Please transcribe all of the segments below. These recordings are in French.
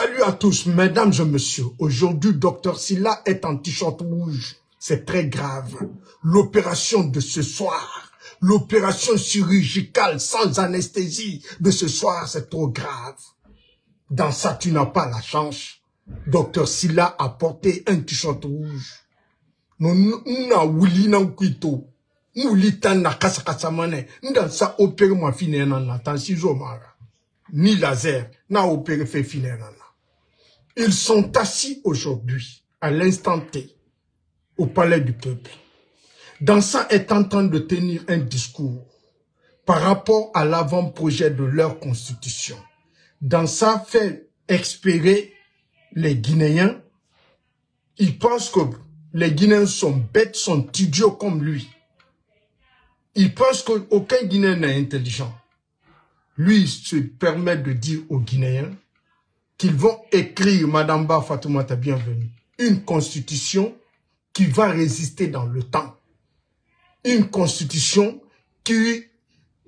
Salut à tous, mesdames et messieurs. Aujourd'hui, Dr Sylla est en t-shirt rouge. C'est très grave. L'opération de ce soir, l'opération chirurgicale sans anesthésie de ce soir, c'est trop grave. Dans ça, tu n'as pas la chance. Dr Sylla a porté un t-shirt rouge. Nous dans ça, opéré ma fille ni laser, n'a opéré fait finir. Ils sont assis aujourd'hui, à l'instant T, au palais du peuple. Dansa est en train de tenir un discours par rapport à l'avant-projet de leur constitution. Dansa fait expirer les Guinéens. Il pense que les Guinéens sont bêtes, sont idiots comme lui. Il pense qu'aucun Guinéen n'est intelligent. Lui, il se permet de dire aux Guinéens qu'ils vont écrire, Madame Ba Fatoumata, bienvenue, une constitution qui va résister dans le temps. Une constitution qui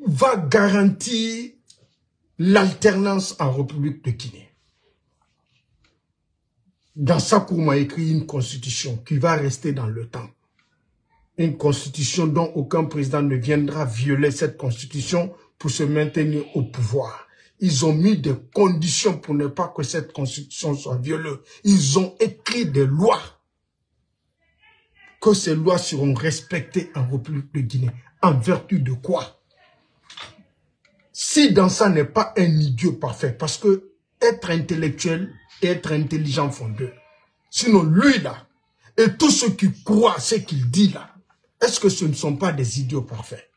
va garantir l'alternance en République de Guinée. Dans sa cour, m'a écrit une constitution qui va rester dans le temps. Une constitution dont aucun président ne viendra violer cette constitution pour se maintenir au pouvoir. Ils ont mis des conditions pour ne pas que cette constitution soit violée. Ils ont écrit des lois. Que ces lois seront respectées en République de Guinée. En vertu de quoi? Si Dansa n'est pas un idiot parfait, parce que être intellectuel et être intelligent font deux. Sinon, lui là, et tous ceux qui croient ce qu'il dit là, est-ce que ce ne sont pas des idiots parfaits?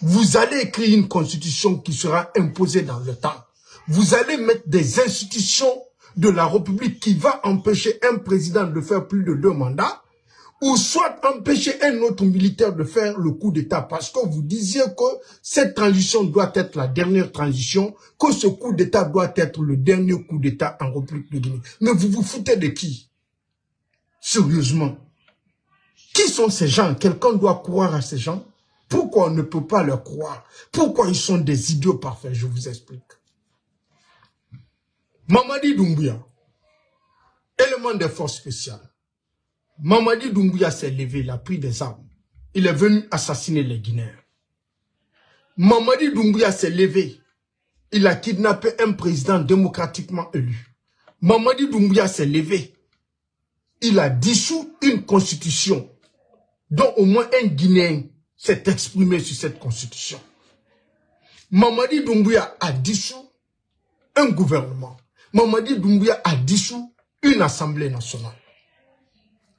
Vous allez écrire une constitution qui sera imposée dans le temps. Vous allez mettre des institutions de la République qui va empêcher un président de faire plus de 2 mandats, ou soit empêcher un autre militaire de faire le coup d'État, parce que vous disiez que cette transition doit être la dernière transition, que ce coup d'État doit être le dernier coup d'État en République de Guinée. Mais vous vous foutez de qui? Sérieusement. Qui sont ces gens? Quelqu'un doit croire à ces gens? Pourquoi on ne peut pas leur croire? Pourquoi ils sont des idiots parfaits? Je vous explique. Mamadi Doumbouya, élément des forces spéciales. Mamadi Doumbouya s'est levé, il a pris des armes. Il est venu assassiner les Guinéens. Mamadi Doumbouya s'est levé. Il a kidnappé un président démocratiquement élu. Mamadi Doumbouya s'est levé. Il a dissous une constitution dont au moins un Guinéen s'est exprimé sur cette constitution. Mamadi Doumbouya a dissous un gouvernement. Mamadi Doumbouya a dissous une assemblée nationale.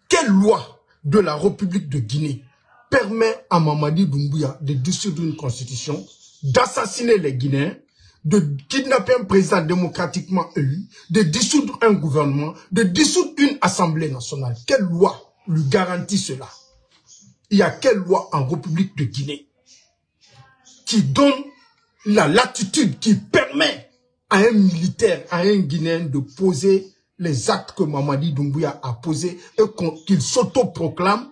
Quelle loi de la République de Guinée permet à Mamadi Doumbouya de dissoudre une constitution, d'assassiner les Guinéens, de kidnapper un président démocratiquement élu, de dissoudre un gouvernement, de dissoudre une assemblée nationale? Quelle loi lui garantit cela? Il y a quelle loi en République de Guinée qui donne la latitude, qui permet à un militaire, à un Guinéen de poser les actes que Mamadi Doumbouya a posés et qu'il s'autoproclame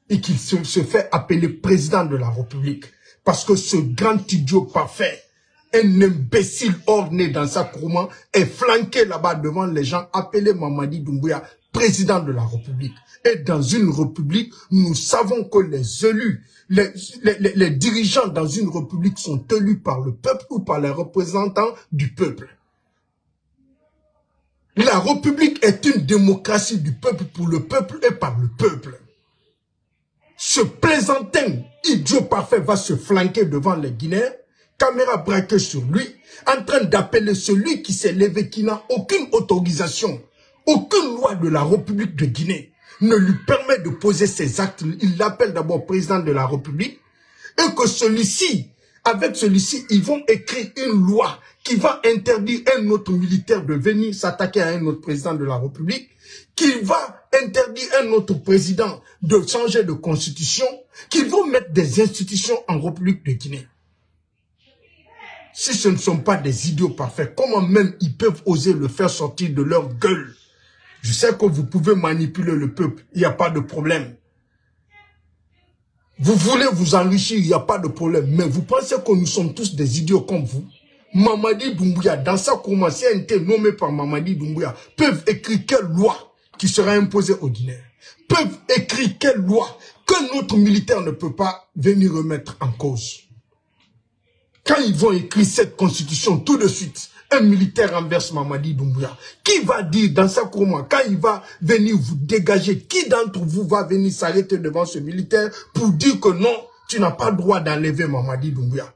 et qu'il se fait appeler président de la République? Parce que ce grand idiot parfait, un imbécile orné dans sa courroux, est flanqué là-bas devant les gens, appelé Mamadi Doumbouya président de la République. Et dans une république, nous savons que les élus, les dirigeants dans une république sont élus par le peuple ou par les représentants du peuple. La république est une démocratie du peuple, pour le peuple et par le peuple. Ce plaisantin idiot parfait va se flanquer devant les Guinéens, caméra braquée sur lui, en train d'appeler celui qui s'est levé, qui n'a aucune autorisation, aucune loi de la République de Guinée ne lui permet de poser ses actes. Il l'appelle d'abord président de la République, et que celui-ci, avec celui-ci, ils vont écrire une loi qui va interdire un autre militaire de venir s'attaquer à un autre président de la République, qui va interdire un autre président de changer de constitution, qu'ils vont mettre des institutions en République de Guinée. Si ce ne sont pas des idiots parfaits, comment même ils peuvent oser le faire sortir de leur gueule? Je sais que vous pouvez manipuler le peuple, il n'y a pas de problème. Vous voulez vous enrichir, il n'y a pas de problème. Mais vous pensez que nous sommes tous des idiots comme vous? Mamadi Doumbouya, dans sa courant, si un été nommé par Mamadi Doumbouya, peuvent écrire quelle loi qui sera imposée aux Guinéens. Peuvent écrire quelle loi que notre militaire ne peut pas venir remettre en cause. Quand ils vont écrire cette constitution tout de suite, un militaire renverse Mamadi Doumbouya. Qui va dire dans sa courant, quand il va venir vous dégager, qui d'entre vous va venir s'arrêter devant ce militaire pour dire que non, tu n'as pas le droit d'enlever Mamadi Doumbouya.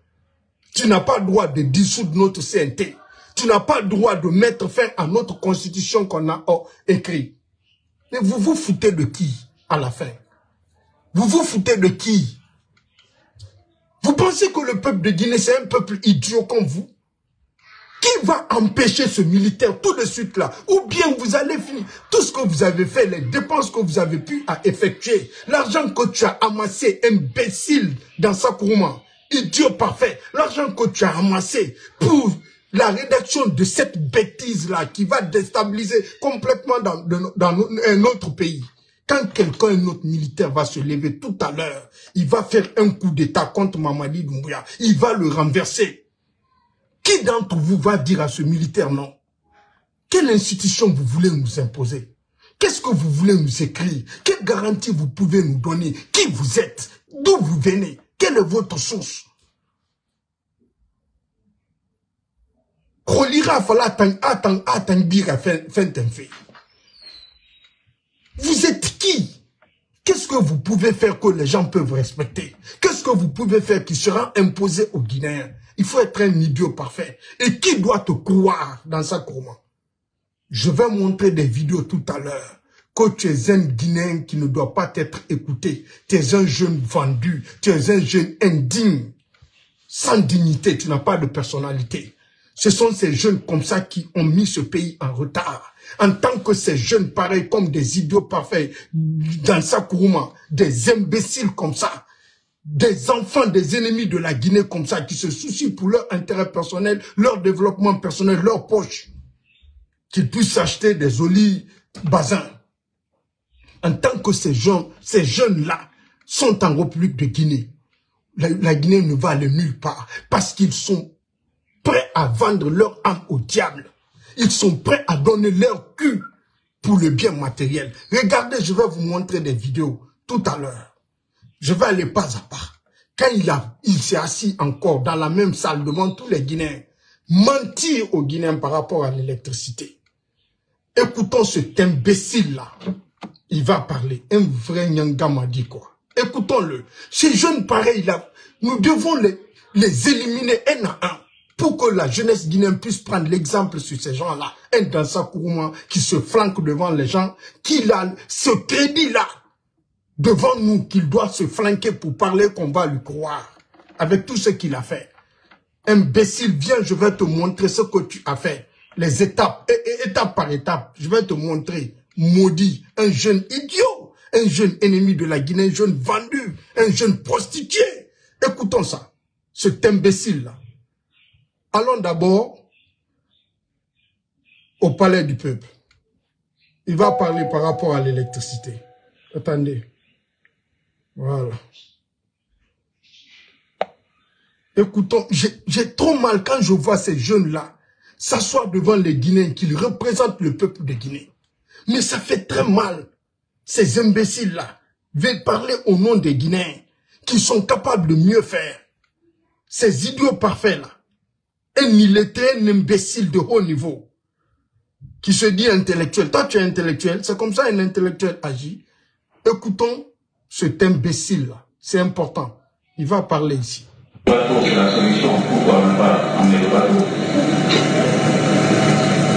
Tu n'as pas le droit de dissoudre notre CNT. Tu n'as pas le droit de mettre fin à notre constitution qu'on a écrite. Mais vous vous foutez de qui à la fin? Vous vous foutez de qui? Vous pensez que le peuple de Guinée, c'est un peuple idiot comme vous? Qui va empêcher ce militaire tout de suite là? Ou bien vous allez finir tout ce que vous avez fait, les dépenses que vous avez pu effectuer, l'argent que tu as amassé, imbécile, dans sa courant, idiot parfait, l'argent que tu as amassé pour la rédaction de cette bêtise-là qui va déstabiliser complètement dans un autre pays. Quand quelqu'un, un autre militaire va se lever tout à l'heure, il va faire un coup d'état contre Mamadi Doumbouya, il va le renverser. Qui d'entre vous va dire à ce militaire non? Quelle institution vous voulez nous imposer? Qu'est-ce que vous voulez nous écrire? Quelle garantie vous pouvez nous donner? Qui vous êtes? D'où vous venez? Quelle est votre source? Vous êtes qui? Qu'est-ce que vous pouvez faire que les gens peuvent respecter? Qu'est-ce que vous pouvez faire qui sera imposé aux Guinéens? Il faut être un idiot parfait. Et qui doit te croire dans sa courant? Je vais montrer des vidéos tout à l'heure. Que tu es un Guinéen qui ne doit pas être écouté. Tu es un jeune vendu. Tu es un jeune indigne. Sans dignité, tu n'as pas de personnalité. Ce sont ces jeunes comme ça qui ont mis ce pays en retard. En tant que ces jeunes pareils comme des idiots parfaits dans sa courant, des imbéciles comme ça, des enfants des ennemis de la Guinée comme ça, qui se soucient pour leur intérêt personnel, leur développement personnel, leur poche, qu'ils puissent acheter des olives basins. En tant que ces jeunes-là sont en République de Guinée, la Guinée ne va aller nulle part parce qu'ils sont prêts à vendre leur âme au diable. Ils sont prêts à donner leur cul pour le bien matériel. Regardez, je vais vous montrer des vidéos tout à l'heure. Je vais aller pas à pas. Quand il s'est assis encore dans la même salle devant tous les Guinéens, mentir aux Guinéens par rapport à l'électricité. Écoutons cet imbécile-là. Il va parler. Un vrai Nyanga m'a dit quoi. Écoutons-le. Ces jeunes pareils-là, nous devons les éliminer un à un pour que la jeunesse guinéenne puisse prendre l'exemple sur ces gens-là. Un dans sa courant qui se flanque devant les gens, qui a ce crédit-là devant nous, qu'il doit se flanquer pour parler qu'on va lui croire. Avec tout ce qu'il a fait. Imbécile, viens, je vais te montrer ce que tu as fait. Les étapes, étape par étape, je vais te montrer. Maudit, un jeune idiot, un jeune ennemi de la Guinée, un jeune vendu, un jeune prostitué. Écoutons ça, cet imbécile-là. Allons d'abord au palais du peuple. Il va parler par rapport à l'électricité. Attendez. Voilà. Écoutons, j'ai trop mal quand je vois ces jeunes-là s'asseoir devant les Guinéens, qu'ils représentent le peuple de Guinée. Mais ça fait très mal. Ces imbéciles-là veulent parler au nom des Guinéens, qui sont capables de mieux faire. Ces idiots parfaits-là. Un illettré, un imbécile de haut niveau, qui se dit intellectuel. Toi, tu es intellectuel. C'est comme ça un intellectuel agit. Écoutons cet imbécile-là. C'est important. Il va parler ici. Le bateau, c'est la solution. Pourquoi ne pas emmener le bateau?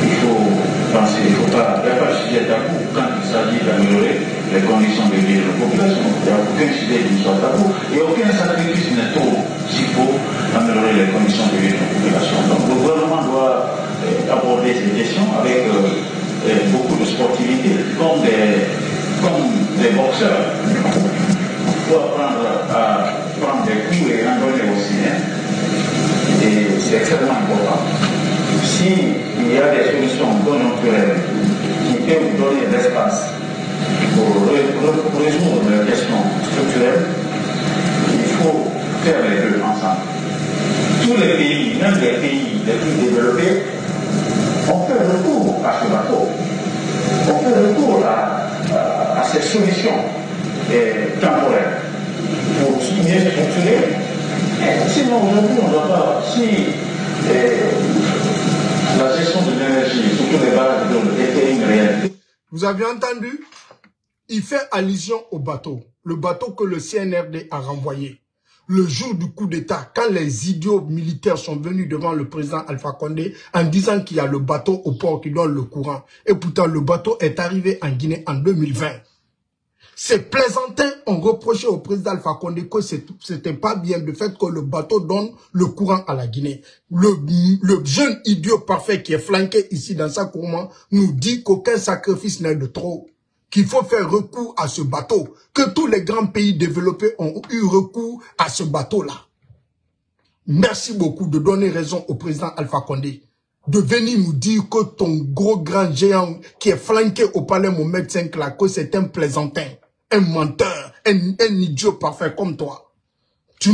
Il faut penser, il ne y a pas de sujet tabou quand il s'agit d'améliorer les conditions de vie de la population. Il n'y a aucun sujet qui soit tabou et aucun sacrifice n'est trop s'il faut améliorer les conditions de vie de la population. Donc le gouvernement doit aborder ces questions avec beaucoup de sportivité, comme des boxeurs. Il faut apprendre à prendre des coups et en donner aussi. Et c'est extrêmement important. S'il y a des solutions conjoncturelles qui peuvent donner l'espace pour résoudre les questions structurelles, il faut faire les deux ensemble. tous les pays, même les pays les plus développés, on fait recours à ce bateau. On fait recours à ces solutions temporaires pour mieux fonctionner. Sinon, aujourd'hui, on ne doit pas. Si la gestion de l'énergie, surtout les barrages d'eau, était une réalité. Vous avez entendu? Il fait allusion au bateau. Le bateau que le CNRD a renvoyé. Le jour du coup d'État, quand les idiots militaires sont venus devant le président Alpha Condé en disant qu'il y a le bateau au port qui donne le courant. Et pourtant, le bateau est arrivé en Guinée en 2020. Ces plaisantins ont reproché au président Alpha Condé que c'était pas bien le fait que le bateau donne le courant à la Guinée. Le jeune idiot parfait qui est flanqué ici dans sa courant nous dit qu'aucun sacrifice n'est de trop. Qu'il faut faire recours à ce bateau, que tous les grands pays développés ont eu recours à ce bateau-là. Merci beaucoup de donner raison au président Alpha Condé, de venir nous dire que ton gros grand géant qui est flanqué au palais Mohamed V là, que c'est un plaisantin, un menteur, un idiot parfait comme toi. Tu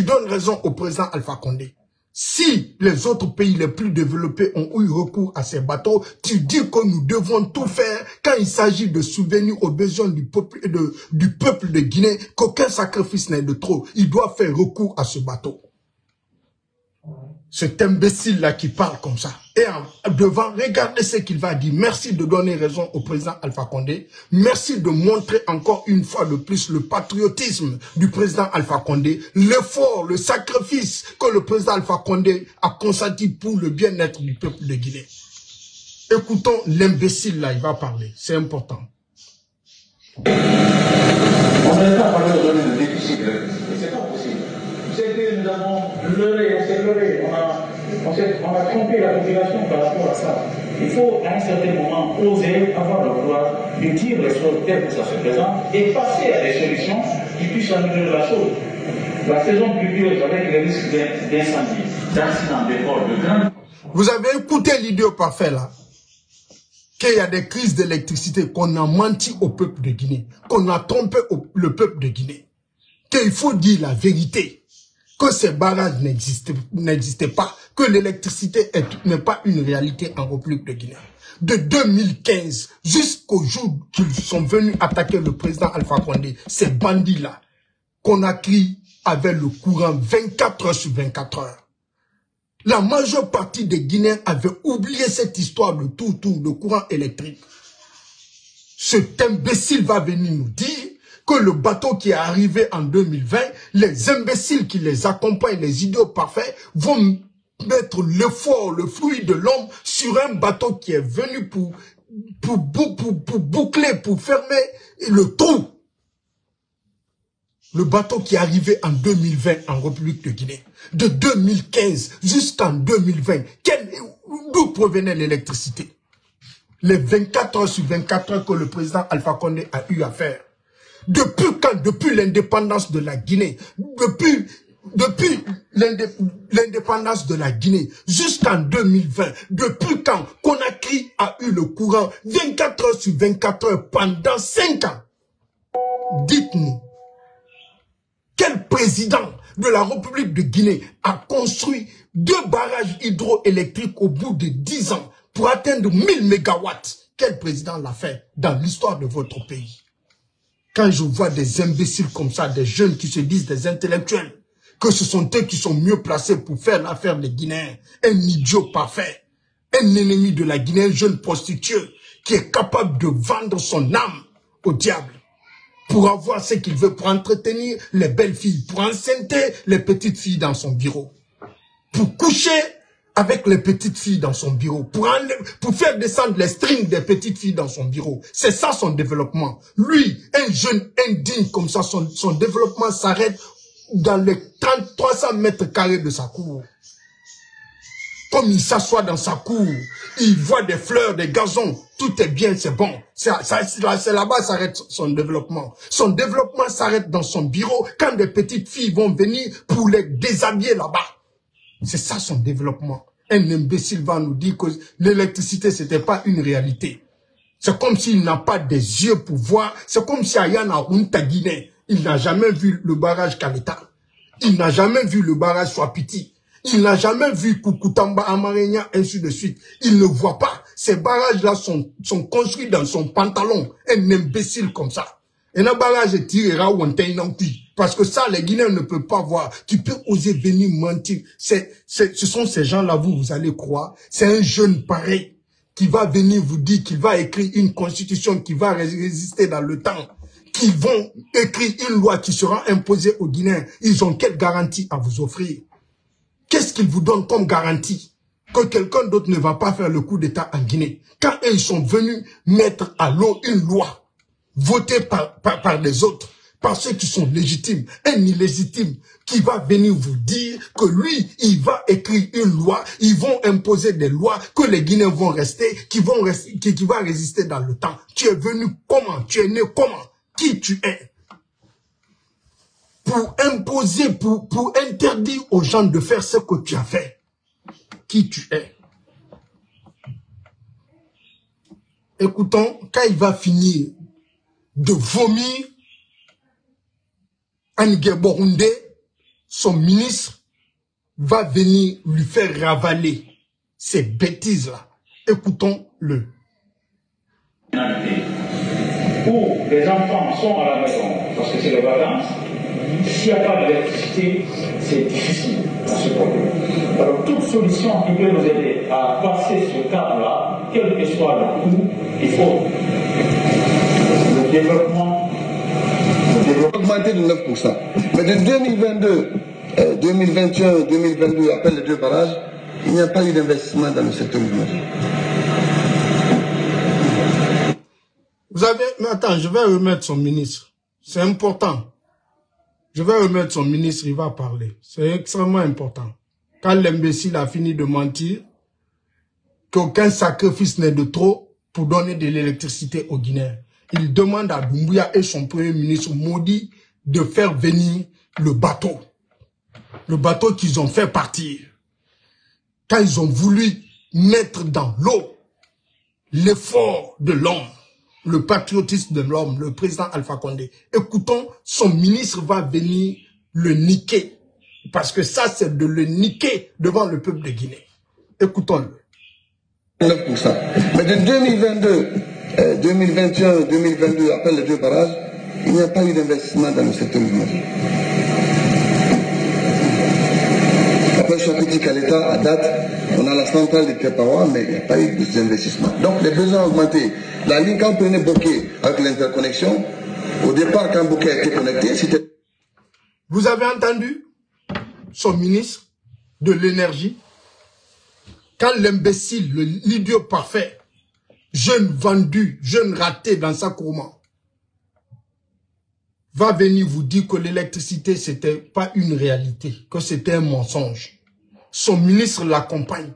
donnes raison au président Alpha Condé. Si les autres pays les plus développés ont eu recours à ces bateaux, tu dis que nous devons tout faire quand il s'agit de subvenir aux besoins du peuple de Guinée, qu'aucun sacrifice n'est de trop. Il doit faire recours à ce bateau. Cet imbécile-là qui parle comme ça. Et devant, regardez ce qu'il va dire. Merci de donner raison au président Alpha Condé. Merci de montrer encore une fois de plus le patriotisme du président Alpha Condé, l'effort, le sacrifice que le président Alpha Condé a consenti pour le bien-être du peuple de Guinée. Écoutons l'imbécile-là, il va parler. C'est important. On n'avait pas parlé au domaine de déficit de l'électricité. C'est pas possible. C'est que nous avons leurré, on s'est leurré. On a trompé la population par rapport à ça. Il faut à un certain moment oser avoir le droit de dire les choses telles que ça se présente et passer à des solutions qui puissent améliorer la chose. La saison pluvieuse avec les risques d'incendie, d'accidents, de grandes... Vous avez écouté l'idiot parfait là, qu'il y a des crises d'électricité, qu'on a menti au peuple de Guinée, qu'on a trompé le peuple de Guinée, qu'il faut dire la vérité. Que ces barrages n'existaient pas, que l'électricité n'est pas une réalité en République de Guinée. De 2015 jusqu'au jour qu'ils sont venus attaquer le président Alpha Condé, ces bandits-là, Conakry avait le courant 24 heures sur 24 heures. La majeure partie des Guinéens avaient oublié cette histoire de de courant électrique. Cet imbécile va venir nous dire que le bateau qui est arrivé en 2020, les imbéciles qui les accompagnent, les idiots parfaits, vont mettre l'effort, le fruit de l'homme sur un bateau qui est venu pour boucler, pour fermer le trou. Le bateau qui est arrivé en 2020 en République de Guinée. De 2015 jusqu'en 2020, d'où provenait l'électricité? Les 24 heures sur 24 heures que le président Alpha Condé a eu à faire. Depuis quand? Depuis l'indépendance de la Guinée. Depuis l'indépendance de la Guinée jusqu'en 2020. Depuis quand Conakry a eu le courant 24 heures sur 24 heures pendant 5 ans? Dites-nous, quel président de la République de Guinée a construit 2 barrages hydroélectriques au bout de 10 ans pour atteindre 1000 mégawatts? Quel président l'a fait dans l'histoire de votre pays? Quand je vois des imbéciles comme ça, des jeunes qui se disent des intellectuels, que ce sont eux qui sont mieux placés pour faire l'affaire des Guinéens, un idiot parfait, un ennemi de la Guinée, un jeune prostitué qui est capable de vendre son âme au diable pour avoir ce qu'il veut, pour entretenir les belles filles, pour enceinter les petites filles dans son bureau, pour coucher avec les petites filles dans son bureau, pour faire descendre les strings des petites filles dans son bureau. C'est ça son développement. Lui, un jeune indigne comme ça, son développement s'arrête dans les 300 mètres carrés de sa cour. Comme il s'assoit dans sa cour, il voit des fleurs, des gazons, tout est bien, c'est bon. C'est là-bas s'arrête son développement. Son développement s'arrête dans son bureau quand des petites filles vont venir pour les déshabiller là-bas. C'est ça son développement. Un imbécile va nous dire que l'électricité, c'était pas une réalité. C'est comme s'il n'a pas des yeux pour voir. C'est comme si Ayana Runta Guinée, il n'a jamais vu le barrage Kaleta. Il n'a jamais vu le barrage Swapiti. Il n'a jamais vu Kukutamba, Amarenya, ainsi de suite. Il ne voit pas. Ces barrages-là sont construits dans son pantalon. Un imbécile comme ça. Et un barrage tirera ou un parce que ça, les Guinéens ne peuvent pas voir. Tu peux oser venir mentir. Ce sont ces gens-là, vous allez croire. C'est un jeune pareil qui va venir vous dire qu'il va écrire une constitution qui va résister dans le temps. Qui vont écrire une loi qui sera imposée aux Guinéens. Ils ont quelle garantie à vous offrir? Qu'est-ce qu'ils vous donnent comme garantie? Que quelqu'un d'autre ne va pas faire le coup d'État en Guinée. Quand ils sont venus mettre à l'eau une loi votée par les autres, par ceux qui sont légitimes, un illégitime qui va venir vous dire que lui, il va écrire une loi, ils vont imposer des lois, que les Guinéens vont rester, qui va résister dans le temps. Tu es venu comment? Tu es né comment? Qui tu es? Pour imposer, pour interdire aux gens de faire ce que tu as fait. Qui tu es? Écoutons, quand il va finir de vomir, Anigué Borundé, son ministre, va venir lui faire ravaler ces bêtises-là. Écoutons-le. Où les enfants sont à la maison, parce que c'est les vacances, s'il n'y a pas d'électricité, c'est difficile à ce problème. Alors toute solution qui peut nous aider à passer ce cadre-là, quel que soit le coût, il faut le développement. Augmenté de 9%. Mais de 2022, 2021, 2022, après les deux barrages, il n'y a pas eu d'investissement dans le secteur minier. Vous avez... Mais attends, je vais remettre son ministre. C'est important. Je vais remettre son ministre, il va parler. C'est extrêmement important. Quand l'imbécile a fini de mentir, qu'aucun sacrifice n'est de trop pour donner de l'électricité aux Guinéens. Il demande à Doumbouya et son premier ministre maudit de faire venir le bateau. Le bateau qu'ils ont fait partir. Quand ils ont voulu mettre dans l'eau l'effort de l'homme, le patriotisme de l'homme, le président Alpha Condé. Écoutons, son ministre va venir le niquer. Parce que ça, c'est de le niquer devant le peuple de Guinée. Écoutons-le. 9%. Mais de 2022, 2021, 2022, après les deux barrages, il n'y a pas eu d'investissement dans le secteur minier. Après chapitre à l'État, à date, on a la centrale de Kepawa, mais il n'y a pas eu d'investissement. Donc les besoins ont augmenté. La ligne, quand on prenait Bokeh avec l'interconnexion, au départ, quand Bokeh a été connecté, c'était... Vous avez entendu son ministre de l'énergie? Quand l'imbécile, l'idiot parfait, jeune vendu, jeune raté dans sa courment, va venir vous dire que l'électricité, c'était pas une réalité, que c'était un mensonge. Son ministre l'accompagne.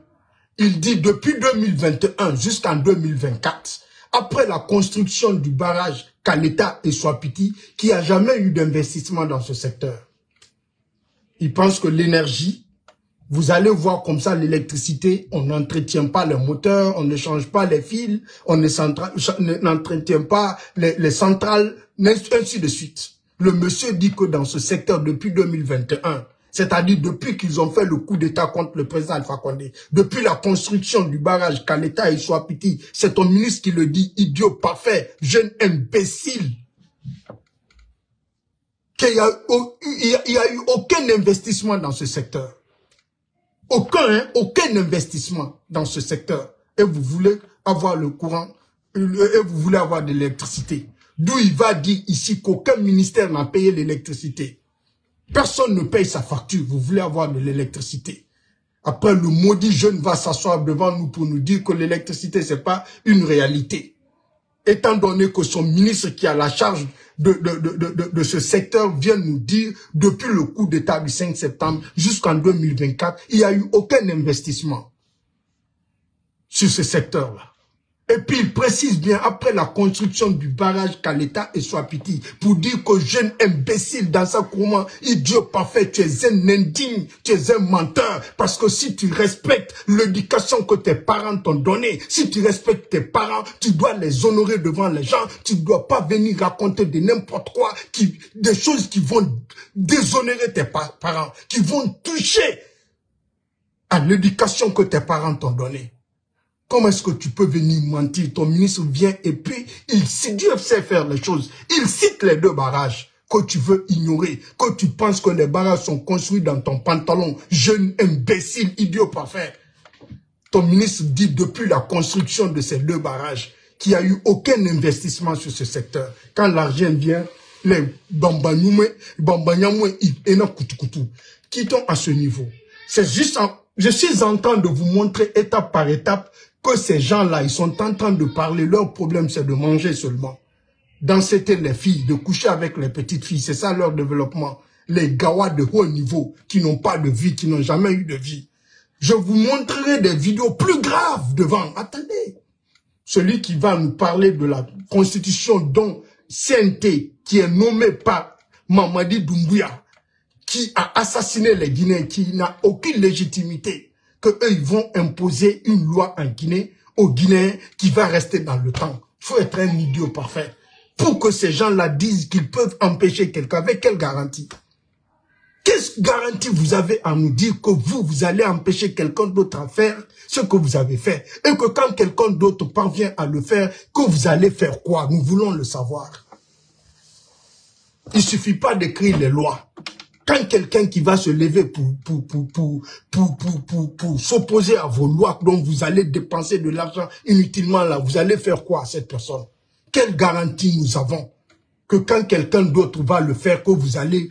Il dit depuis 2021 jusqu'en 2024, après la construction du barrage Kaleta et Swapiti, qu'il n'y a jamais eu d'investissement dans ce secteur. Il pense que l'énergie, vous allez voir comme ça l'électricité, on n'entretient pas les moteurs, on ne change pas les fils, on n'entretient pas les centrales, ainsi de suite. Le monsieur dit que dans ce secteur depuis 2021, c'est-à-dire depuis qu'ils ont fait le coup d'État contre le président Alpha Condé, depuis la construction du barrage Kaleta et Swapiti, c'est ton ministre qui le dit, idiot parfait, jeune imbécile, qu'il n'y a eu aucun investissement dans ce secteur. Aucun investissement dans ce secteur. Et vous voulez avoir le courant, et vous voulez avoir de l'électricité. D'où il va dire ici qu'aucun ministère n'a payé l'électricité. Personne ne paye sa facture. Vous voulez avoir de l'électricité. Après, le maudit jeune va s'asseoir devant nous pour nous dire que l'électricité, c'est pas une réalité. Étant donné que son ministre qui a la charge de ce secteur vient nous dire, depuis le coup d'État du 5 septembre jusqu'en 2024, il n'y a eu aucun investissement sur ce secteur-là. Et puis il précise bien, après la construction du barrage Kaleta et Swapiti, pour dire que jeune imbécile dans sa courant, idiot parfait, tu es un indigne, tu es un menteur. Parce que si tu respectes l'éducation que tes parents t'ont donnée, si tu respectes tes parents, tu dois les honorer devant les gens. Tu ne dois pas venir raconter de n'importe quoi, des choses qui vont déshonorer tes parents, qui vont toucher à l'éducation que tes parents t'ont donnée. Comment est-ce que tu peux venir mentir? Ton ministre vient et puis Dieu sait faire les choses. Il cite les 2 barrages que tu veux ignorer, que tu penses que les barrages sont construits dans ton pantalon. Jeune imbécile, idiot parfait. Ton ministre dit depuis la construction de ces 2 barrages qu'il n'y a eu aucun investissement sur ce secteur. Quand l'argent vient, les bambanyamwe quittons à ce niveau. C'est juste, je suis en train de vous montrer étape par étape que ces gens-là, ils sont en train de parler. Leur problème, c'est de manger seulement. D'enceter les filles, de coucher avec les petites filles. C'est ça leur développement. Les gawas de haut niveau qui n'ont pas de vie, qui n'ont jamais eu de vie. Je vous montrerai des vidéos plus graves devant. Attendez. Celui qui va nous parler de la constitution dont CNT, qui est nommé par Mamadi Doumbouya, qui a assassiné les Guinéens, qui n'a aucune légitimité, que eux ils vont imposer une loi en Guinée aux Guinéens qui va rester dans le temps. Il faut être un idiot parfait. Pour que ces gens-là disent qu'ils peuvent empêcher quelqu'un, avec quelle garantie? Quelle garantie vous avez à nous dire que vous allez empêcher quelqu'un d'autre à faire ce que vous avez fait? Et que quand quelqu'un d'autre parvient à le faire, que vous allez faire quoi? Nous voulons le savoir. Il ne suffit pas d'écrire les lois. Quand quelqu'un qui va se lever pour s'opposer à vos lois, dont vous allez dépenser de l'argent inutilement là, vous allez faire quoi à cette personne? Quelle garantie nous avons que quand quelqu'un d'autre va le faire, que vous allez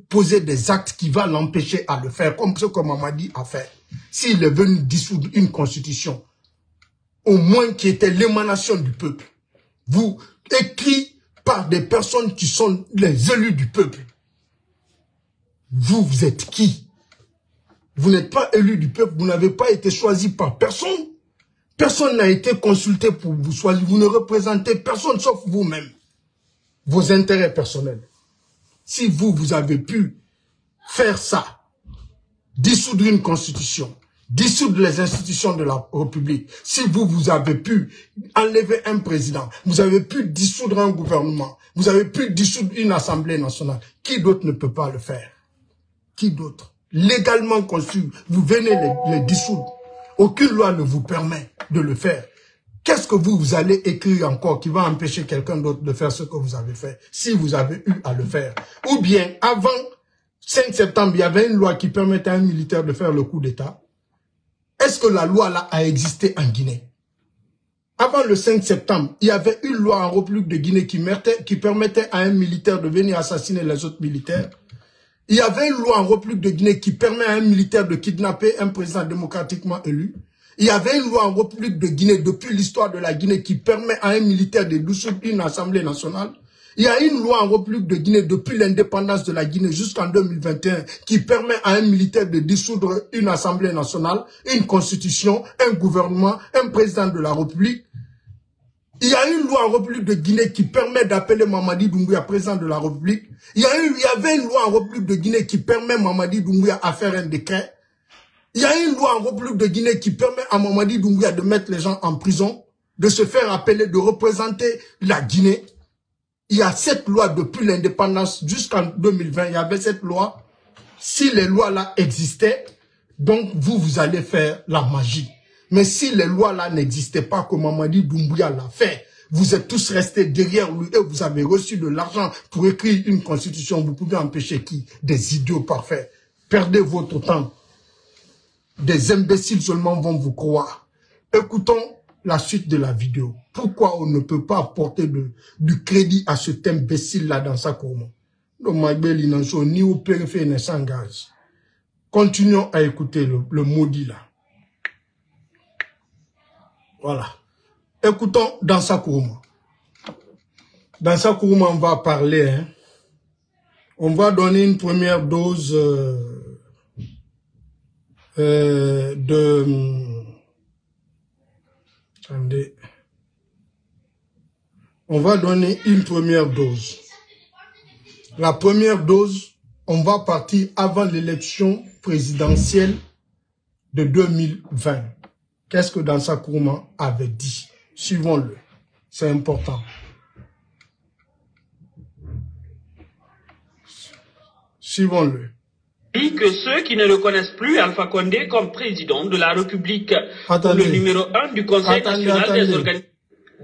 poser des actes qui vont l'empêcher à le faire, comme ce que Mamadi a fait? S'il est venu dissoudre une constitution, au moins qui était l'émanation du peuple, vous écrit par des personnes qui sont les élus du peuple. Vous êtes qui? Vous n'êtes pas élu du peuple, vous n'avez pas été choisi par personne. Personne n'a été consulté pour vous choisir. Vous ne représentez personne sauf vous-même. Vos intérêts personnels. Si vous avez pu faire ça, dissoudre une constitution, dissoudre les institutions de la République, si vous avez pu enlever un président, vous avez pu dissoudre un gouvernement, vous avez pu dissoudre une assemblée nationale, qui d'autre ne peut pas le faire? Qui d'autre? Légalement conçu, vous venez les dissoudre. Aucune loi ne vous permet de le faire. Qu'est-ce que vous allez écrire encore qui va empêcher quelqu'un d'autre de faire ce que vous avez fait, si vous avez eu à le faire? Ou bien, avant 5 septembre, il y avait une loi qui permettait à un militaire de faire le coup d'État. Est-ce que la loi là a existé en Guinée? Avant le 5 septembre, il y avait une loi en République de Guinée qui permettait à un militaire de venir assassiner les autres militaires. Il y avait une loi en République de Guinée qui permet à un militaire de kidnapper un président démocratiquement élu. Il y avait une loi en République de Guinée depuis l'histoire de la Guinée qui permet à un militaire de dissoudre une assemblée nationale. Il y a une loi en République de Guinée depuis l'indépendance de la Guinée jusqu'en 2021 qui permet à un militaire de dissoudre une assemblée nationale, une constitution, un gouvernement, un président de la République. Il y a une loi en République de Guinée qui permet d'appeler Mamadi Doumbouya président de la République. Il y avait une loi en République de Guinée qui permet à Mamadi Doumbouya à faire un décret. Il y a une loi en République de Guinée qui permet à Mamadi Doumbouya de mettre les gens en prison, de se faire appeler, de représenter la Guinée. Il y a cette loi depuis l'indépendance jusqu'en 2020. Il y avait cette loi. Si les lois-là existaient, donc vous allez faire la magie. Mais si les lois-là n'existaient pas, comme Mamadi Doumbouya l'a fait, vous êtes tous restés derrière lui et vous avez reçu de l'argent pour écrire une constitution. Vous pouvez empêcher qui? Des idiots parfaits. Perdez votre temps. Des imbéciles seulement vont vous croire. Écoutons la suite de la vidéo. Pourquoi on ne peut pas apporter du crédit à cet imbécile-là dans sa courme? Ni au périphérie ne s'engage. Continuons à écouter le maudit là. Voilà. Écoutons dans sa courme. Dans sa courme, on va parler. Hein. On va donner une première dose Attendez. On va donner une première dose. La première dose, on va partir avant l'élection présidentielle de 2020. Qu'est-ce que Dansa Kourma avait dit? Suivons-le. C'est important. Suivons-le. dit que ceux qui ne reconnaissent plus Alpha Condé comme président de la République, pour le numéro 1 du Conseil national des organisations.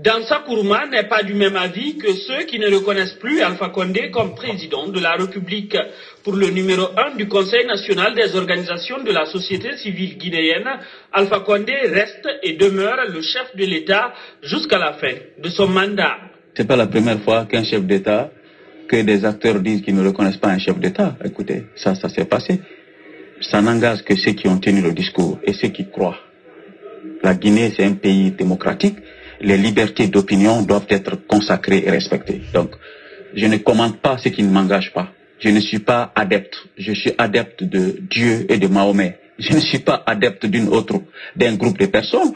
Dansa Kourouma n'est pas du même avis que ceux qui ne reconnaissent plus Alpha Condé comme président de la République. Pour le numéro 1 du Conseil national des organisations de la société civile guinéenne, Alpha Condé reste et demeure le chef de l'État jusqu'à la fin de son mandat. Ce n'est pas la première fois qu'un chef d'État, que des acteurs disent qu'ils ne reconnaissent pas un chef d'État. Écoutez, ça s'est passé. Ça n'engage que ceux qui ont tenu le discours et ceux qui croient. La Guinée, c'est un pays démocratique. Les libertés d'opinion doivent être consacrées et respectées. Donc, je ne commente pas ce qui ne m'engage pas. Je ne suis pas adepte. Je suis adepte de Dieu et de Mahomet. Je ne suis pas adepte d'un groupe de personnes,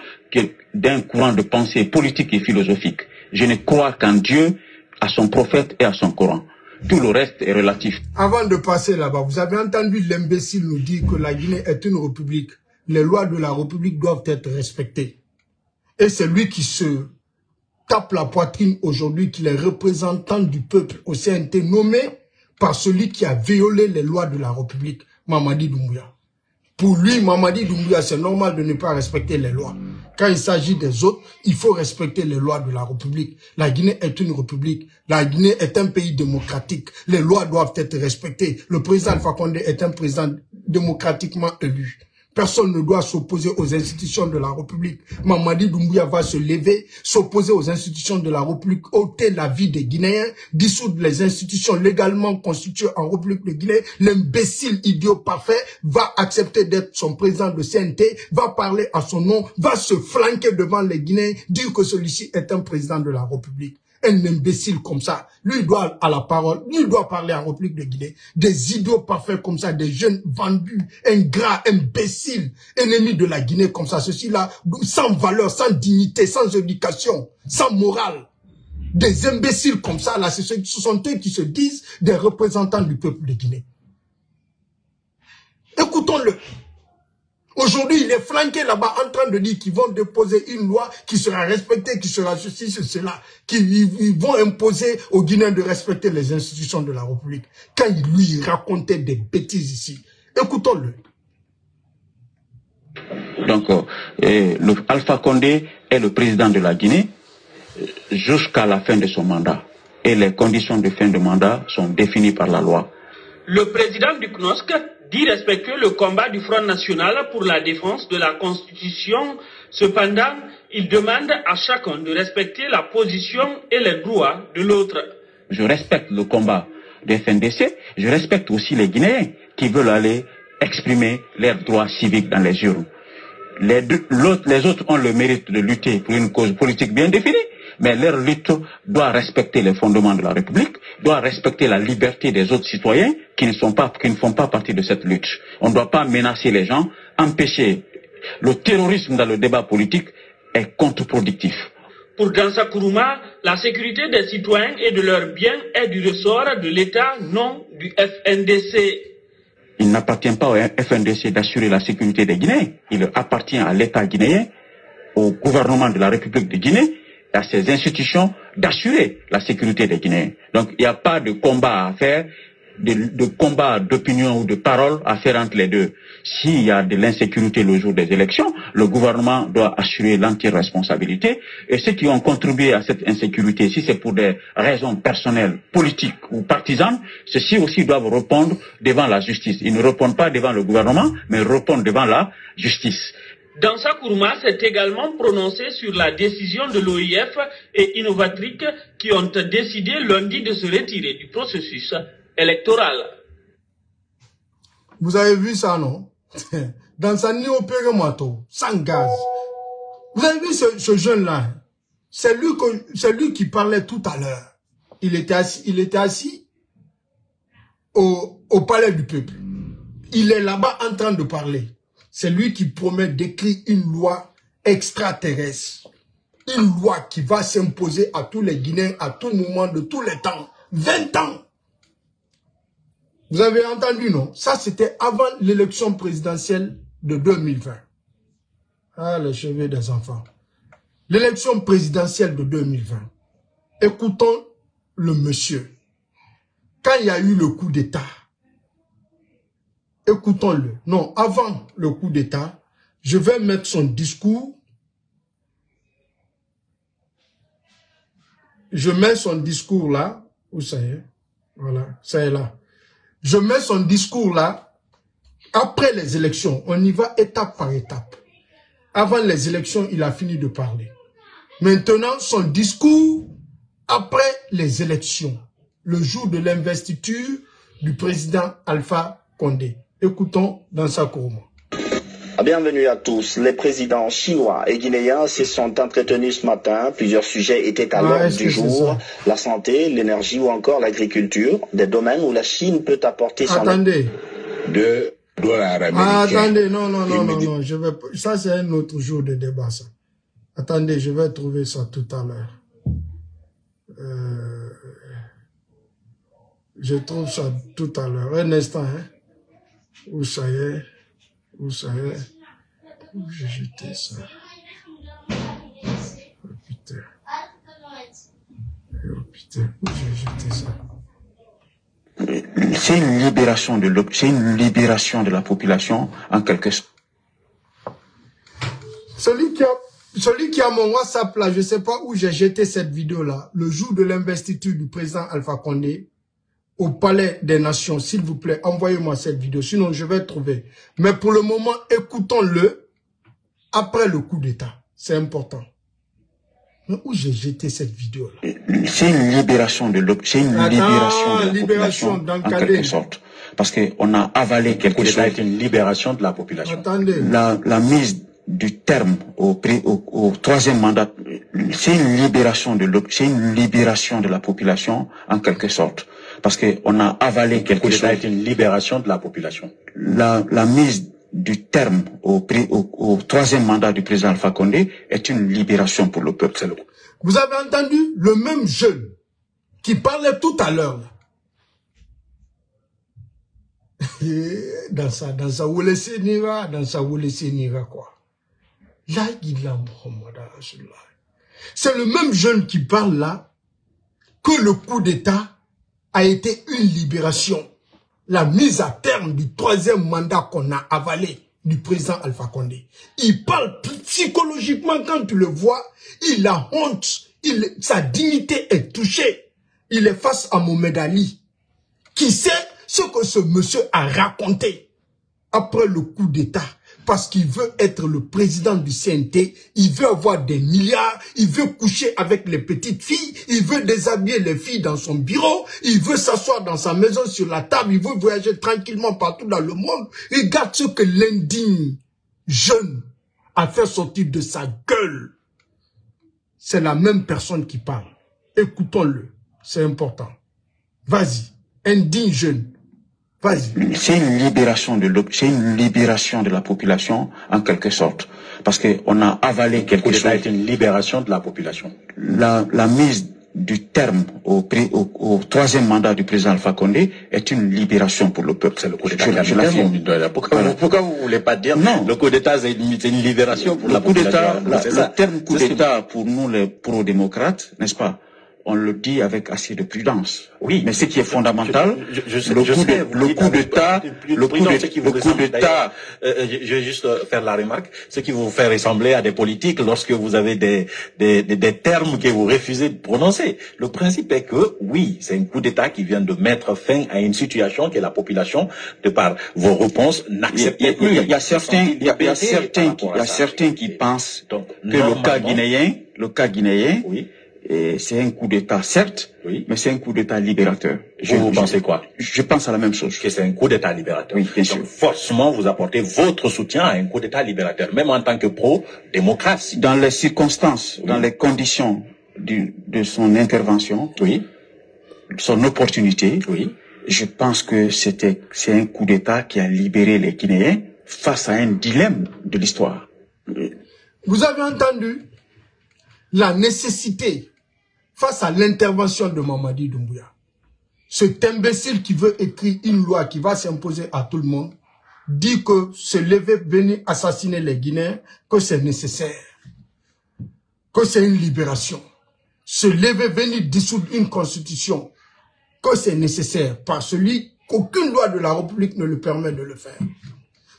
d'un courant de pensée politique et philosophique. Je ne crois qu'en Dieu, à son prophète et à son Coran. Tout le reste est relatif. Avant de passer là-bas, vous avez entendu l'imbécile nous dire que la Guinée est une république. Les lois de la république doivent être respectées. Et c'est lui qui se tape la poitrine aujourd'hui, qu'il est représentant du peuple au CNT, nommé par celui qui a violé les lois de la République, Mamadi Doumbouya. Pour lui, Mamadi Doumbouya, c'est normal de ne pas respecter les lois. Quand il s'agit des autres, il faut respecter les lois de la République. La Guinée est une république. La Guinée est un pays démocratique. Les lois doivent être respectées. Le président Alpha Condé est un président démocratiquement élu. Personne ne doit s'opposer aux institutions de la République. Mamadi Doumbouya va se lever, s'opposer aux institutions de la République, ôter la vie des Guinéens, dissoudre les institutions légalement constituées en République de Guinée. L'imbécile idiot parfait va accepter d'être son président de CNT, va parler à son nom, va se flanquer devant les Guinéens, dire que celui-ci est un président de la République. Un imbécile comme ça, lui doit à la parole, lui doit parler en République de Guinée. Des idiots parfaits comme ça, des jeunes vendus, ingrats, imbéciles, ennemis de la Guinée comme ça, ceux-ci-là, sans valeur, sans dignité, sans éducation, sans morale. Des imbéciles comme ça, là, ce sont eux qui se disent des représentants du peuple de Guinée. Écoutons-le. Aujourd'hui, il est flanqué là-bas en train de dire qu'ils vont déposer une loi qui sera respectée, qui sera ceci, cela, qu'ils vont imposer aux Guinéens de respecter les institutions de la République. Quand il lui racontait des bêtises ici. Écoutons-le. Donc, Alpha Condé est le président de la Guinée jusqu'à la fin de son mandat. Et les conditions de fin de mandat sont définies par la loi. Le président du CNOSC dit respecter le combat du Front National pour la défense de la Constitution. Cependant, il demande à chacun de respecter la position et les droits de l'autre. Je respecte le combat des FNDC, je respecte aussi les Guinéens qui veulent aller exprimer leurs droits civiques dans les urnes. Les autres ont le mérite de lutter pour une cause politique bien définie, mais leur lutte doit respecter les fondements de la République, doit respecter la liberté des autres citoyens qui ne font pas partie de cette lutte. On ne doit pas menacer les gens, empêcher. Le terrorisme dans le débat politique est contre-productif. Pour Dansa Kourouma, la sécurité des citoyens et de leurs biens est du ressort de l'État, non du FNDC. Il n'appartient pas au FNDC d'assurer la sécurité des Guinéens. Il appartient à l'État guinéen, au gouvernement de la République de Guinée, et à ses institutions d'assurer la sécurité des Guinéens. Donc il n'y a pas de combat à faire, de combat d'opinion ou de parole à faire entre les deux. S'il y a de l'insécurité le jour des élections, le gouvernement doit assurer l'entière responsabilité. Et ceux qui ont contribué à cette insécurité, si c'est pour des raisons personnelles, politiques ou partisanes, ceux-ci aussi doivent répondre devant la justice. Ils ne répondent pas devant le gouvernement, mais répondent devant la justice. Dansa Kourouma s'est également prononcé sur la décision de l'OIF et Innovatric qui ont décidé lundi de se retirer du processus électoral. Vous avez vu ça, non? Dans sa néopérémato, sans gaz. Vous avez vu ce jeune-là? C'est lui qui parlait tout à l'heure. Il était assis au palais du peuple. Il est là-bas en train de parler. C'est lui qui promet d'écrire une loi extraterrestre. Une loi qui va s'imposer à tous les Guinéens à tout moment de tous les temps. 20 ans. Vous avez entendu, non? Ça, c'était avant l'élection présidentielle de 2020. Ah, les cheveux des enfants. L'élection présidentielle de 2020. Écoutons le monsieur. Quand il y a eu le coup d'État, Écoutons-le. Non, avant le coup d'État, je vais mettre son discours. Je mets son discours là. Où ça y est? Voilà, ça est là. Je mets son discours là. Après les élections, on y va étape par étape. Avant les élections, il a fini de parler. Maintenant, son discours après les élections. Le jour de l'investiture du président Alpha Condé. Écoutons Dansa Kourouma. Bienvenue à tous. Les présidents chinois et guinéens se sont entretenus ce matin. Plusieurs sujets étaient à l'ordre du jour. La santé, l'énergie ou encore l'agriculture. Des domaines où la Chine peut apporter son... Attendez. Attendez, non. Ça, c'est un autre jour de débat, ça. Attendez, je vais trouver ça tout à l'heure. Je trouve ça tout à l'heure. Un instant, hein. Où ça y est? Où ça y est? Où j'ai jeté ça? Oh putain. Oh putain, où j'ai jeté ça? C'est une libération de la population en quelque sorte. Celui qui a mon WhatsApp là, je ne sais pas où j'ai jeté cette vidéo là, le jour de l'investiture du président Alpha Condé au Palais des Nations, s'il vous plaît, envoyez-moi cette vidéo, sinon je vais trouver. Mais pour le moment, écoutons-le après le coup d'État. C'est important. Mais où j'ai jeté cette vidéo-là? C'est une libération de la population en quelque sorte. Parce qu'on a avalé quelque chose. C'est une libération de la population. Attendez. La mise du terme au troisième mandat, c'est une libération de la population en quelque sorte. Parce qu'on a avalé quelque chose. C'est une libération de la population. La mise du terme au troisième mandat du président Alpha Condé est une libération pour le peuple. Vous avez entendu le même jeune qui parlait tout à l'heure. Dans sa Wole Senira quoi. Là, il a Mohamed Rasulullah. C'est le même jeune qui parle là que le coup d'État a été une libération. La mise à terme du troisième mandat qu'on a avalé du président Alpha Condé. Il parle psychologiquement quand tu le vois, il a honte, sa dignité est touchée. Il est face à Mohamed Ali, qui sait ce que ce monsieur a raconté après le coup d'État. Parce qu'il veut être le président du CNT, il veut avoir des milliards, il veut coucher avec les petites filles, il veut déshabiller les filles dans son bureau, il veut s'asseoir dans sa maison sur la table, il veut voyager tranquillement partout dans le monde. Regarde ce que l'indigne jeune a fait sortir de sa gueule. C'est la même personne qui parle. Écoutons-le, c'est important. Vas-y, indigne jeune. C'est une libération de la population en quelque sorte. Parce qu'on a avalé quelque chose. C'est une libération de la population. La mise du terme au troisième mandat du président Alpha Condé est une libération pour le peuple. C'est le coup d'État. Pourquoi vous voulez pas dire non? Le coup d'État c'est une libération pour la population. Le terme coup d'État pour nous les pro-démocrates, n'est-ce pas? On le dit avec assez de prudence. Oui. Mais ce qui est fondamental, le coup d'État, je vais juste faire la remarque, ce qui vous fait ressembler à des politiques lorsque vous avez des termes que vous refusez de prononcer. Le principe est que, oui, c'est un coup d'État qui vient de mettre fin à une situation que la population, de par vos réponses, n'acceptait plus. Il y a certains qui pensent que le cas guinéen, oui. C'est un coup d'État, certes, oui, mais c'est un coup d'État libérateur. Vous pensez quoi? Je pense à la même chose. Que c'est un coup d'État libérateur. Oui, bien sûr. Donc, forcément, vous apportez votre soutien à un coup d'État libérateur, même en tant que pro-démocratie. Dans les circonstances, oui, dans les conditions de son intervention, oui, son opportunité, oui, je pense que c'est un coup d'État qui a libéré les Guinéens face à un dilemme de l'histoire. Vous avez entendu la nécessité face à l'intervention de Mamadi Doumbouya. Cet imbécile qui veut écrire une loi qui va s'imposer à tout le monde, dit que se lever, venir assassiner les Guinéens, que c'est nécessaire, que c'est une libération. Se lever, venir dissoudre une constitution, que c'est nécessaire par celui qu'aucune loi de la République ne le permet de le faire.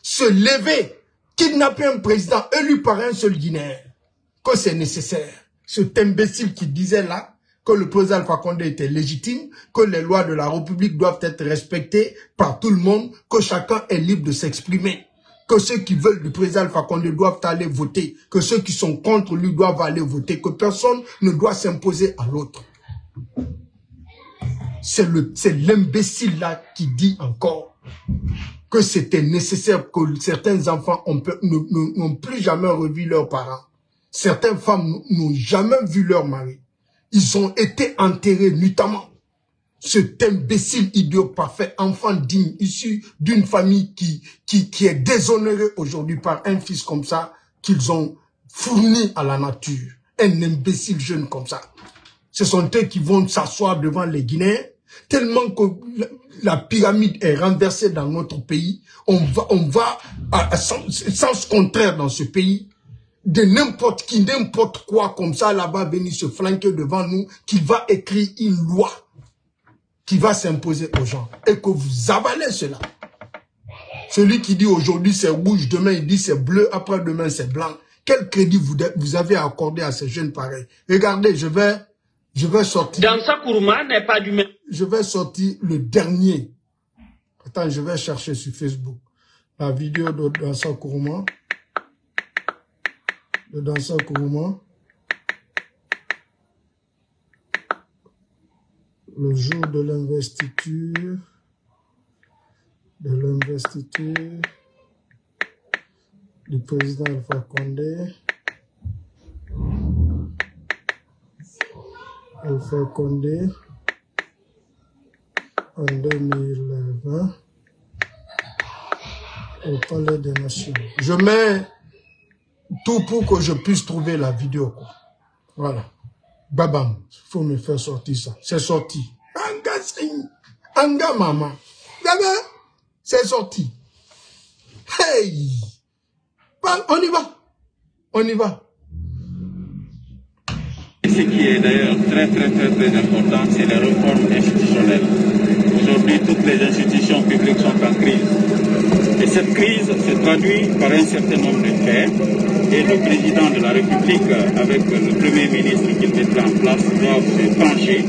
Se lever, kidnapper un président élu par un seul Guinéen, que c'est nécessaire. Cet imbécile qui disait là que le président Alpha Condé était légitime, que les lois de la République doivent être respectées par tout le monde, que chacun est libre de s'exprimer, que ceux qui veulent du président Alpha Condé doivent aller voter, que ceux qui sont contre lui doivent aller voter, que personne ne doit s'imposer à l'autre. C'est l'imbécile là qui dit encore que c'était nécessaire que certains enfants n'ont plus jamais revu leurs parents. Certaines femmes n'ont jamais vu leur mari. Ils ont été enterrés nuitamment. Cet imbécile idiot parfait, enfant digne, issu d'une famille qui est déshonorée aujourd'hui par un fils comme ça, qu'ils ont fourni à la nature. Un imbécile jeune comme ça. Ce sont eux qui vont s'asseoir devant les Guinéens, tellement que la pyramide est renversée dans notre pays. On va à sens contraire dans ce pays. De n'importe qui, n'importe quoi comme ça là-bas venir se flanquer devant nous, qui va écrire une loi qui va s'imposer aux gens et que vous avalez cela. Celui qui dit aujourd'hui c'est rouge, demain il dit c'est bleu, après-demain c'est blanc. Quel crédit vous avez accordé à ces jeunes pareils? Regardez, je vais sortir. Dansa Kourouma n'est pas du même. Je vais sortir le dernier. Attends, je vais chercher sur Facebook la vidéo de Dansa Kourouma. De Dansa Kourouma. Le jour de l'investiture. Du président Alpha Condé. Alpha Condé en 2020 au Palais des Nations. Je mets tout pour que je puisse trouver la vidéo, quoi. Voilà. Babam, il faut me faire sortir ça. C'est sorti. Anga sing, anga maman. C'est sorti. Hey! On y va. On y va. Ce qui est d'ailleurs très important, c'est les réformes institutionnelles. Aujourd'hui, toutes les institutions publiques sont en crise. Et cette crise se traduit par un certain nombre de faits. Et le président de la République, avec le Premier ministre qu'il mettra en place, doivent se pencher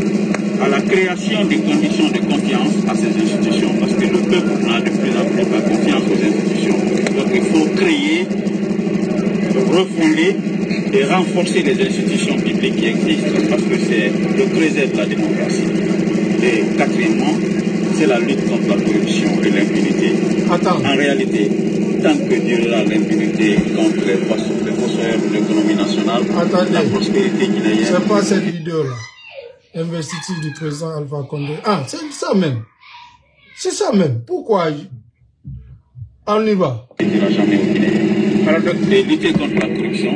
à la création des conditions de confiance à ces institutions. Parce que le peuple n'a de plus en plus pas confiance aux institutions. Donc il faut créer, refonder et renforcer les institutions publiques qui existent, parce que c'est le creuset de la démocratie. Et quatrièmement, c'est la lutte contre la corruption et l'impunité. En réalité, tant que durera l'impunité contre les fossoyeurs de l'économie nationale, la prospérité guinéenne... C'est pas cette vidéo-là. Investiture du président Alpha Condé. Ah, c'est ça même. C'est ça même. Pourquoi? On y va. Il ne jamais au Guinée. Alors, de lutter contre la corruption,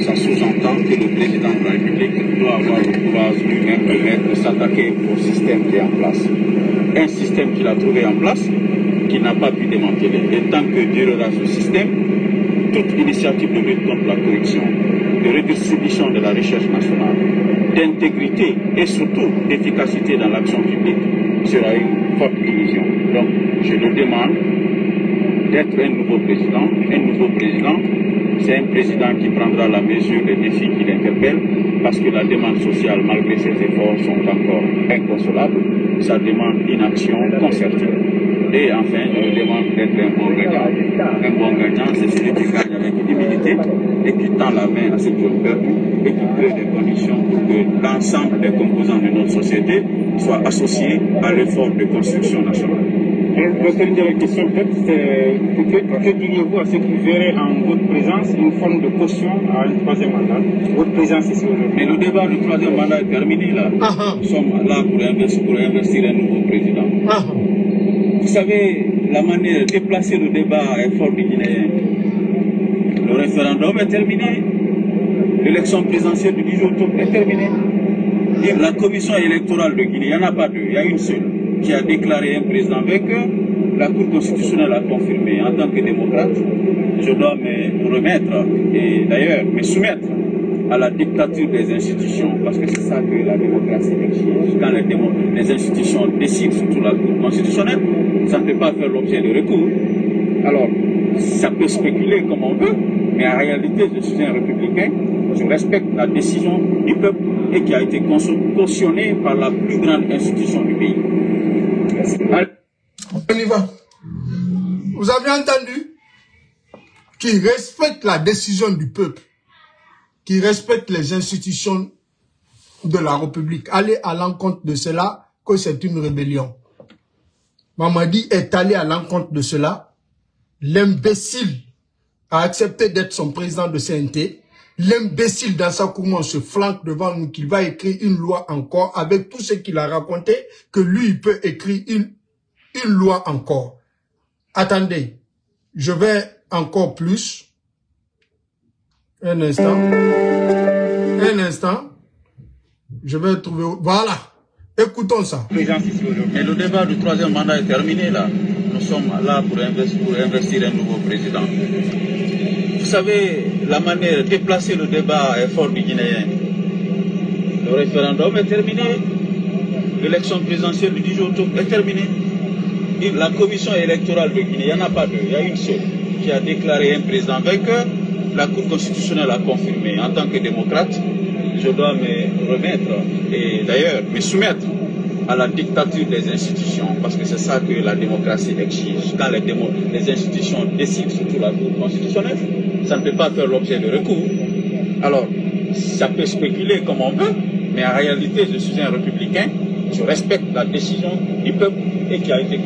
ça sous-entend que le président de la République doit avoir le courage lui-même de s'attaquer au système qui est en place. Un système qu'il a trouvé en place, qui n'a pas pu démanteler. Et tant que durera ce système, toute initiative de lutte contre la corruption, de redistribution de la recherche nationale, d'intégrité et surtout d'efficacité dans l'action publique sera une forte illusion. Donc, je le demande d'être un nouveau président. Un nouveau président, c'est un président qui prendra la mesure des défis qui l'interpellent, parce que la demande sociale, malgré ses efforts, sont encore inconsolables. Ça demande une action concertée. Et enfin, je me demande d'être un bon gagnant. Un bon gagnant, c'est celui qui gagne avec humilité et qui tend la main à ce jeune peuple et qui crée des conditions pour que l'ensemble des composants de notre société soient associés à l'effort de construction nationale. Votre dernière question, peut-être, que diriez-vous à ceux qui verraient en votre présence une forme de caution à un troisième mandat? Votre présence ici aujourd'hui. Mais le débat du troisième mandat est terminé là. Nous sommes là pour investir un nouveau président. Vous savez, la manière de déplacer le débat est fort du Guinéen. Le référendum est terminé. L'élection présidentielle du 10 octobre est terminée. Et la commission électorale de Guinée, il n'y en a pas deux, il y a une seule, qui a déclaré un président vainqueur. La Cour constitutionnelle a confirmé. En tant que démocrate, je dois me remettre et d'ailleurs me soumettre à la dictature des institutions, parce que c'est ça que la démocratie exige. Quand les institutions décident, surtout la Cour constitutionnelle, ça ne peut pas faire l'objet de recours. Alors, ça peut spéculer comme on veut, mais en réalité, je suis un républicain, je respecte la décision du peuple et qui a été cautionnée par la plus grande institution du pays. On y va. Vous avez entendu? Qui respecte la décision du peuple, qui respecte les institutions de la République. Allez à l'encontre de cela, que c'est une rébellion. Mamadi est allé à l'encontre de cela. L'imbécile a accepté d'être son président de CNT. L'imbécile Dansa Kourman se flanque devant nous qu'il va écrire une loi encore avec tout ce qu'il a raconté, que lui il peut écrire une loi encore. Attendez, je vais encore plus. Un instant. Un instant. Je vais trouver... Voilà. Écoutons ça. Et le débat du troisième mandat est terminé là. Nous sommes là pour investir un nouveau président. Vous savez, la manière de déplacer le débat est fort du Guinéen. Le référendum est terminé. L'élection présidentielle du 10 octobre est terminée. Et la commission électorale de Guinée, il n'y en a pas deux, il y a une seule, qui a déclaré un président vainqueur. La Cour constitutionnelle a confirmé. En tant que démocrate, je dois me remettre et d'ailleurs me soumettre à la dictature des institutions, parce que c'est ça que la démocratie exige. Quand les institutions décident, surtout la Cour constitutionnelle, ça ne peut pas faire l'objet de recours. Alors, ça peut spéculer comme on veut, mais en réalité, je suis un républicain, je respecte la décision du peuple et qui a été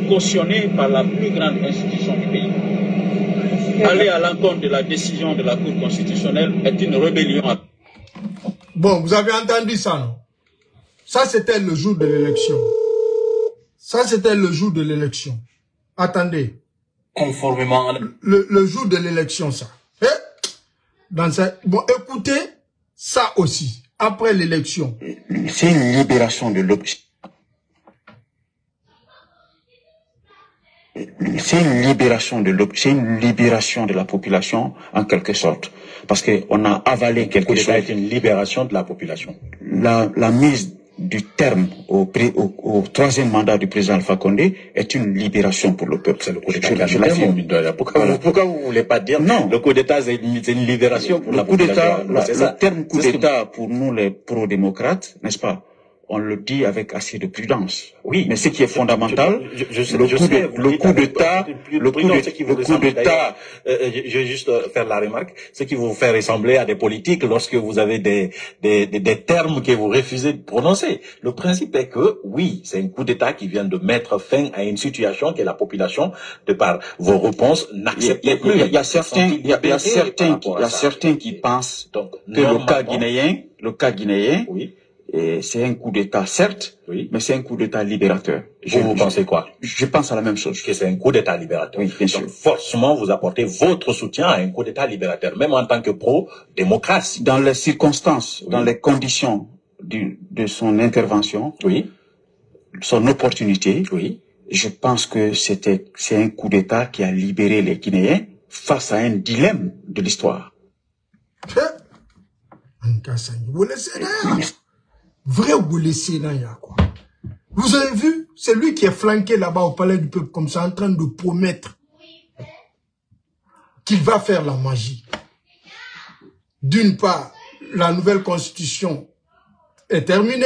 cautionnée par la plus grande institution du pays. Aller à l'encontre de la décision de la Cour constitutionnelle est une rébellion. Bon, vous avez entendu ça, non? Ça, c'était le jour de l'élection. Ça, c'était le jour de l'élection. Attendez. Conformément à... Le jour de l'élection, ça. Bon, écoutez, ça aussi, après l'élection. C'est une libération de l'option. C'est une libération de la population en quelque sorte, parce que on a avalé quelque chose. C'est une libération de la population. La mise du terme au troisième mandat du président Alpha Condé est une libération pour le peuple. C'est le coup d'État. Pourquoi vous voulez pas dire non? Le coup d'État c'est une libération pour la population. Le terme coup d'État pour nous les pro-démocrates, n'est-ce pas? On le dit avec assez de prudence. Oui. Mais ce qui est fondamental, le coup d'État, je vais juste faire la remarque, ce qui vous fait ressembler à des politiques lorsque vous avez des termes que vous refusez de prononcer. Le principe est que, oui, c'est un coup d'État qui vient de mettre fin à une situation que la population, de par vos réponses, n'accepte plus. Il y a certains qui pensent que le cas guinéen, oui. C'est un coup d'État, certes, oui, mais c'est un coup d'État libérateur. Vous pensez quoi? Je pense à la même chose. Que c'est un coup d'État libérateur. Oui, bien sûr. Donc, forcément, vous apportez votre soutien à un coup d'État libérateur, même en tant que pro-démocratie. Dans les circonstances, oui, dans les conditions de son intervention, oui, son opportunité, oui, je pense que c'est un coup d'État qui a libéré les Guinéens face à un dilemme de l'histoire. Vrai ou laissé là, quoi. Vous avez vu, c'est lui qui est flanqué là-bas au palais du peuple comme ça, en train de promettre qu'il va faire la magie. D'une part, la nouvelle constitution est terminée,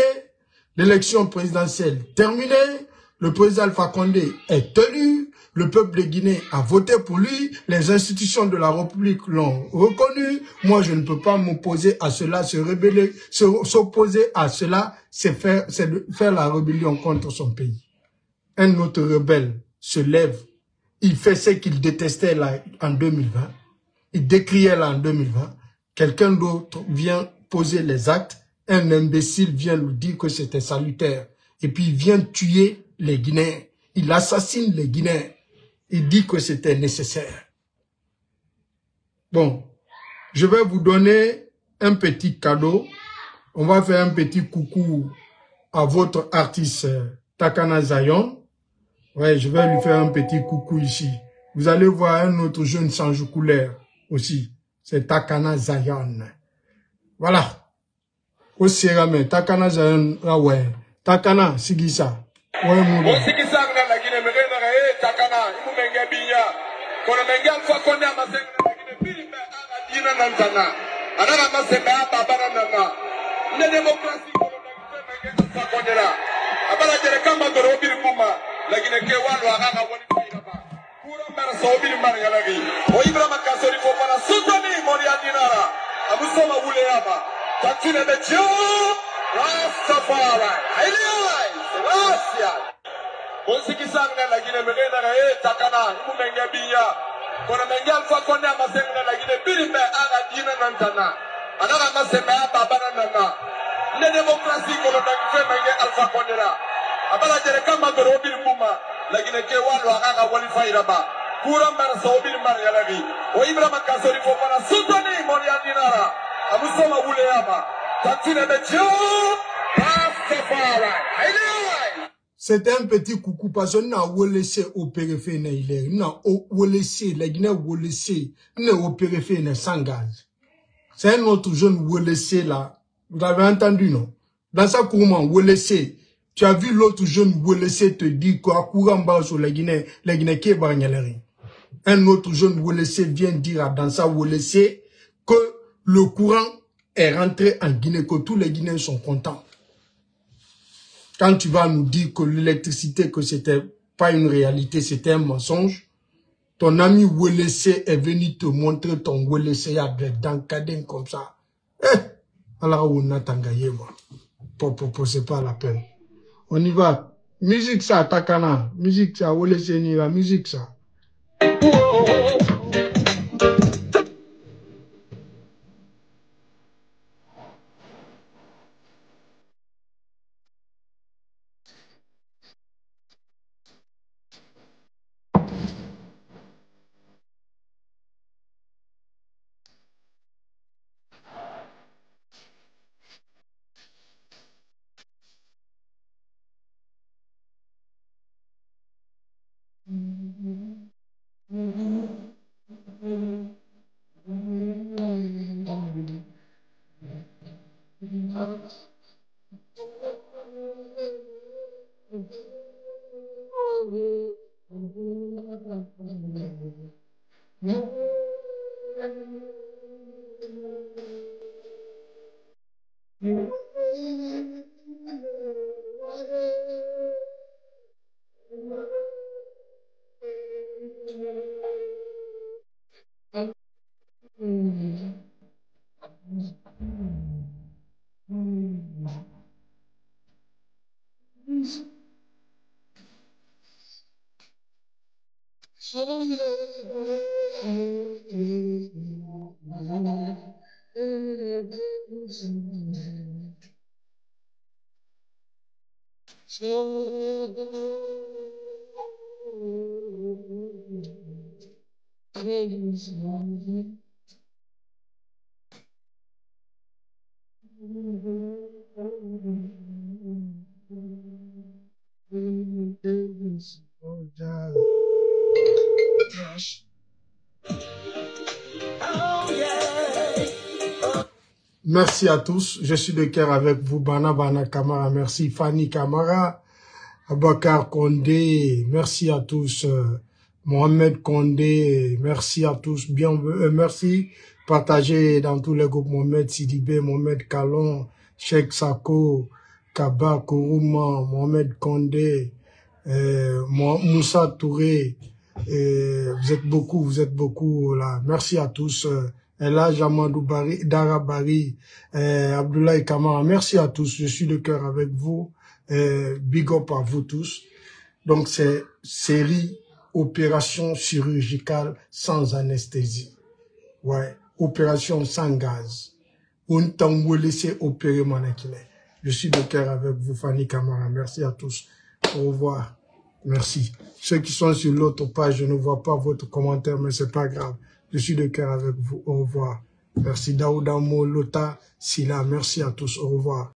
l'élection présidentielle terminée, le président Alpha Condé est élu, le peuple de Guinée a voté pour lui, les institutions de la République l'ont reconnu. Moi, je ne peux pas m'opposer à cela, se rebeller, s'opposer à cela, c'est de faire la rébellion contre son pays. Un autre rebelle se lève, il fait ce qu'il détestait là en 2020, il décriait là en 2020, quelqu'un d'autre vient poser les actes, un imbécile vient lui dire que c'était salutaire, et puis il vient tuer les Guinéens, il assassine les Guinéens. Il dit que c'était nécessaire. Bon, je vais vous donner un petit cadeau. On va faire un petit coucou à votre artiste Takana Zion. Ouais, je vais lui faire un petit coucou ici. Vous allez voir un autre jeune sans couleur aussi. C'est Takana Zion. Voilà. Au Sérame, Takana Zayon, ouais. Takana, Sigisa. Ouais, Moulou. Sigisa, la Guinée, Takana, Imumenga Biya. Kono Menga, Fakonda, Masenga, la Guinée, Biba, Dina Nantana. Anana Masenga, Babana Nana. La démocratie, Fakondera. Abala Jerekamba, Gorobi Puma. La Guinée, Kewalo, Araga, Wanipa. Pura Marasobi, Marialagi. Oibra Makasori, Fopana, Sutani, Moria Dinara. Amusoma Wuleama. Tatine de Dieu, Rastafari, Elias, Rassia. Onsikisanga la Guinée, Merena, Takana, Imumenga Biya. Kona Mengal Fakonda, Masenga, la Guinée, Birimbe, Aga Dina Nantana. Anana Masenga, Babana Nana. La démocratie, Kolonda, Menge, Alpha Kondera. Abala Jerekamba, Gorobi Puma. La Guinée, Kewalo, Aga, Walifa Iraba. Pura Marasobi, Marialagi. Oibra Makasori, Fopana, Sutani, Moria Dinara. Amusoma Wuleama. Tatine de Dieu, Rastafari, Elias. C'était un petit coucou parce qu'on a laissé opérer fait il a laissé la Guinée laissé ne opérer fait sans gaz. C'est un autre jeune laissé là. Vous avez entendu non? Dans sa courant laissé. Tu as vu l'autre jeune laissé te dire quoi courant bas sur la Guinée qui est barrière. Un autre jeune laissé vient dire dans sa laissé que le courant est rentré en Guinée, que tous les Guinéens sont contents. Quand tu vas nous dire que l'électricité, que c'était pas une réalité, c'était un mensonge, ton ami Wélessé est venu te montrer ton Wélessé dans Kaden comme ça. Alors on a tangaye, moi. C'est pas la peine. On y va. Musique ça, Takana. Musique ça, Wélessé ni la musique ça. Merci à tous. Je suis de cœur avec vous. Bana Kamara. Merci. Fanny Kamara. Abakar Kondé. Merci à tous. Mohamed Kondé. Merci à tous. Merci. Partagez dans tous les groupes. Mohamed Sidibé, Mohamed Kalon, Cheikh Sako, Kaba Kourouma, Mohamed Kondé, Moussa Touré. Vous êtes beaucoup là. Merci à tous. Ella Jamadou Bari, Dara Bari, Abdoulaye Kamara, merci à tous, je suis de cœur avec vous, big up à vous tous. Donc c'est série opération chirurgicale sans anesthésie, ouais, opération sans gaz. On t'a laissé opérer mon équilibre. Je suis de cœur avec vous, Fanny Kamara, merci à tous, au revoir, merci. Ceux qui sont sur l'autre page, je ne vois pas votre commentaire, mais c'est pas grave. Je suis de cœur avec vous. Au revoir. Merci Daouda Molota Sila. Merci à tous. Au revoir.